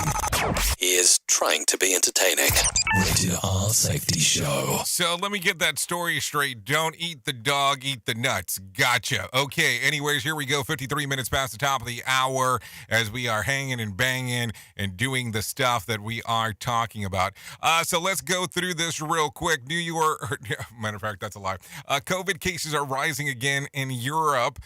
[SPEAKER 4] He is trying to be entertaining. Rated R Safety Show.
[SPEAKER 6] So let me get that story straight. Don't eat the dog, eat the nuts. Gotcha. Okay, anyways, here we go. 53 minutes past the top of the hour as we are hanging and banging and doing the stuff that we are talking about. So let's go through this real quick. New York, matter of fact, that's a lie. COVID cases are rising again in Europe.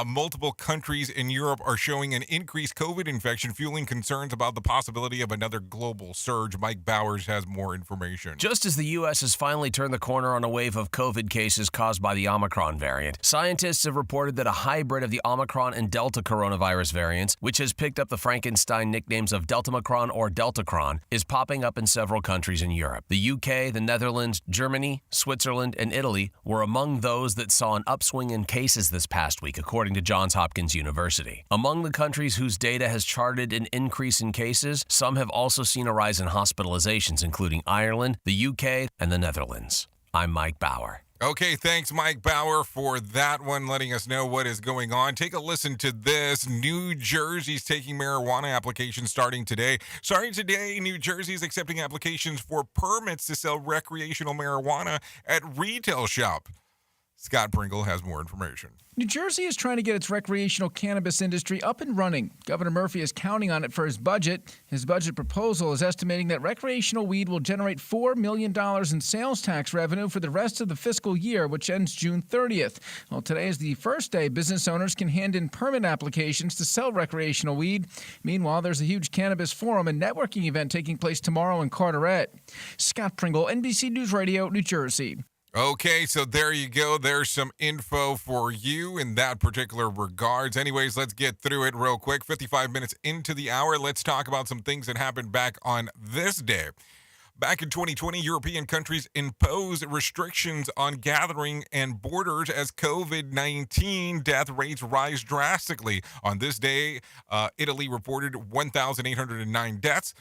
[SPEAKER 6] Multiple countries in Europe are showing an increased COVID infection, fueling concerns about the possibility of another global surge. Mike Bowers has more information.
[SPEAKER 15] Just as the U.S. has finally turned the corner on a wave of COVID cases caused by the Omicron variant, scientists have reported that a hybrid of the Omicron and Delta coronavirus variants, which has picked up the Frankenstein nicknames of Deltamicron or Deltacron, is popping up in several countries in Europe. The UK, the Netherlands, Germany, Switzerland, and Italy were among those that saw an upswing in cases this past week, according to Johns Hopkins University. Among the countries whose data has charted an increase in cases, some have also seen a rise in hospitalizations, including Ireland, the UK, and the Netherlands. I'm Mike Bauer.
[SPEAKER 6] Okay, thanks, Mike Bauer, for that one, letting us know what is going on. Take a listen to this. New Jersey's taking marijuana applications starting today. Starting today, New Jersey is accepting applications for permits to sell recreational marijuana at retail shops. Scott Pringle has more information.
[SPEAKER 1] New Jersey is trying to get its recreational cannabis industry up and running. Governor Murphy is counting on it for his budget. His budget proposal is estimating that recreational weed will generate $4 million in sales tax revenue for the rest of the fiscal year, which ends June 30th. Well, today is the first day business owners can hand in permit applications to sell recreational weed. Meanwhile, there's a huge cannabis forum and networking event taking place tomorrow in Carteret. Scott Pringle, NBC News Radio, New Jersey.
[SPEAKER 6] Okay, so there you go. There's some info for you in that particular regards. Anyways, let's get through it real quick. 55 minutes into the hour, let's talk about some things that happened back on this day. Back in 2020, European countries imposed restrictions on gathering and borders as COVID-19 death rates rise drastically. On this day, Italy reported 1,809 deaths.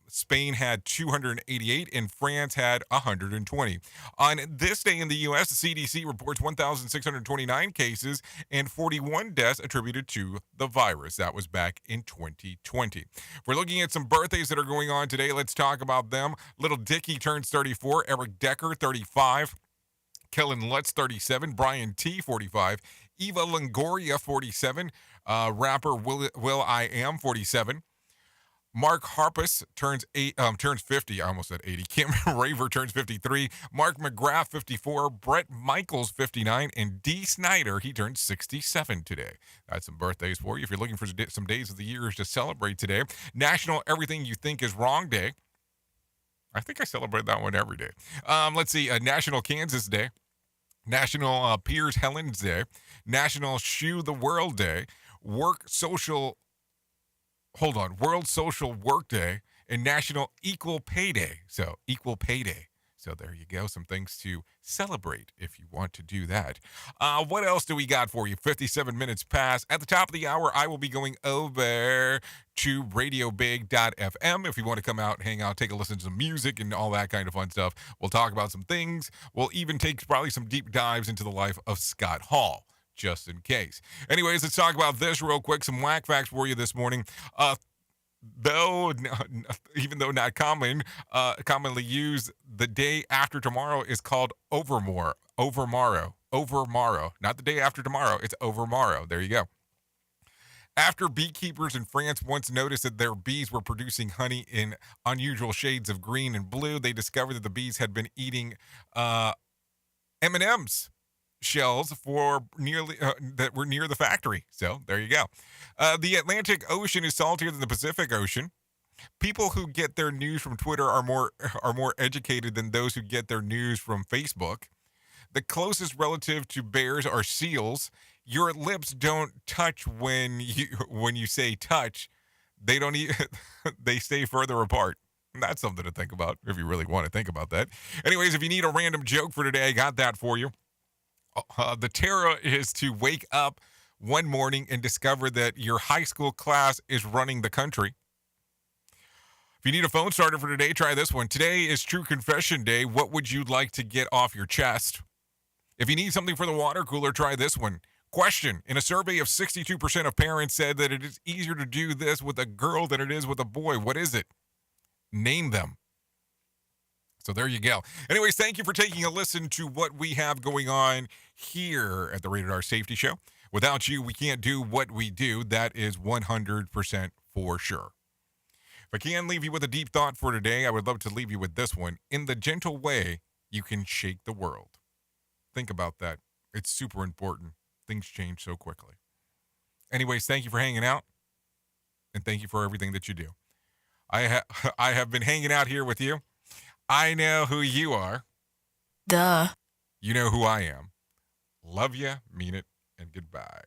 [SPEAKER 6] Spain had 288 and France had 120. On this day in the U.S., the CDC reports 1,629 cases and 41 deaths attributed to the virus. That was back in 2020. We're looking at some birthdays that are going on today. Let's talk about them. Little Dicky turns 34, Eric Decker 35, Kellen Lutz 37, Brian T 45, Eva Longoria 47, rapper Will I Am 47. Mark Harpus turns 50. I almost said 80. Kim Raver turns 53. Mark McGrath 54. Brett Michaels 59. And Dee Snyder, he turns 67 today. That's some birthdays for you. If you're looking for some days of the year to celebrate today, National Everything You Think Is Wrong Day. I think I celebrate that one every day. Let's see. National Kansas Day. National Piers Helens Day. National Shoe the World Day. World Social Work Day, and National Equal Pay Day. So, Equal Pay Day. So, there you go. Some things to celebrate if you want to do that. What else do we got for you? 57 minutes past. At the top of the hour, I will be going over to radiobig.fm. If you want to come out, hang out, take a listen to some music and all that kind of fun stuff. We'll talk about some things. We'll even take probably some deep dives into the life of Scott Hall, just in case. Anyways, let's talk about this real quick. Some whack facts for you this morning. Even though not commonly used, the day after tomorrow is called overmorrow. Not the day after tomorrow, it's overmorrow. There you go. After beekeepers in France once noticed that their bees were producing honey in unusual shades of green and blue, they discovered that the bees had been eating M&M's shells that were near the factory. So there you go. The Atlantic Ocean is saltier than the Pacific Ocean. People who get their news from Twitter are more educated than those who get their news from Facebook. The closest relative to bears are seals. Your lips don't touch when you say touch. They don't they stay further apart. That's something to think about if you really want to think about that. Anyways, if you need a random joke for today, I got that for you. The terror is to wake up one morning and discover that your high school class is running the country. If you need a phone starter for today, try this one. Today is True Confession Day. What would you like to get off your chest? If you need something for the water cooler, try this one. Question. In a survey of 62% of parents said that it is easier to do this with a girl than it is with a boy. What is it? Name them. So there you go. Anyways, thank you for taking a listen to what we have going on here at the Rated R Safety Show. Without you, we can't do what we do. That is 100% for sure. If I can leave you with a deep thought for today, I would love to leave you with this one. In the gentle way, you can shake the world. Think about that. It's super important. Things change so quickly. Anyways, thank you for hanging out, and thank you for everything that you do. I have been hanging out here with you. I know who you are.
[SPEAKER 2] Duh.
[SPEAKER 6] You know who I am. Love you, mean it, and goodbye.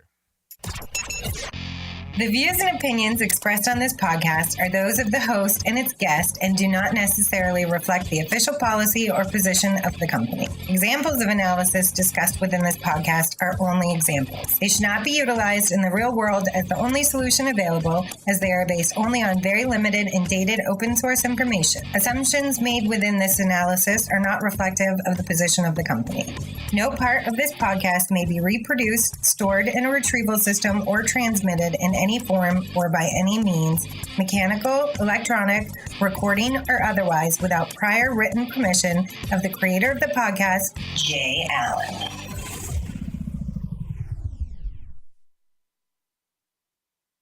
[SPEAKER 16] The views and opinions expressed on this podcast are those of the host and its guest and do not necessarily reflect the official policy or position of the company. Examples of analysis discussed within this podcast are only examples. They should not be utilized in the real world as the only solution available, as they are based only on very limited and dated open source information. Assumptions made within this analysis are not reflective of the position of the company. No part of this podcast may be reproduced, stored in a retrieval system, or transmitted in any form or by any means, mechanical, electronic, recording, or otherwise, without prior written permission of the creator of the podcast, Jay Allen.